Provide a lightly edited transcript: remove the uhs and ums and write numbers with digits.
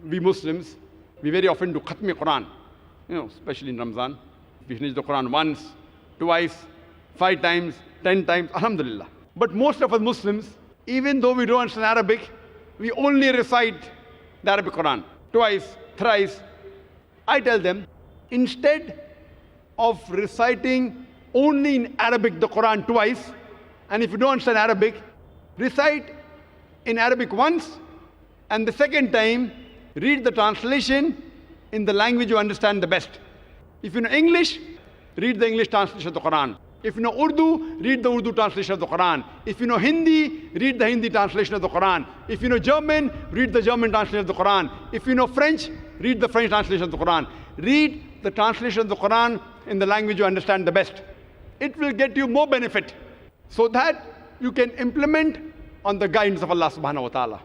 we Muslims, we very often do Khatmi Quran, especially in Ramzan. We finish the Quran once, twice, 5 times, 10 times, alhamdulillah. But most of us Muslims, even though we don't understand Arabic, we only recite the Arabic Quran twice, thrice. I tell them, instead of reciting only in Arabic the Quran twice, and if you don't understand Arabic, recite in Arabic once, and the second time, read the translation in the language you understand the best. If you know English, read the English translation of the Quran. If you know Urdu, read the Urdu translation of the Quran. If you know Hindi, read the Hindi translation of the Quran. If you know German, read the German translation of the Quran. If you know French, read the French translation of the Quran. Read the translation of the Quran in the language you understand the best. It will get you more benefit so that you can implement on the guidance of Allah subhanahu wa ta'ala.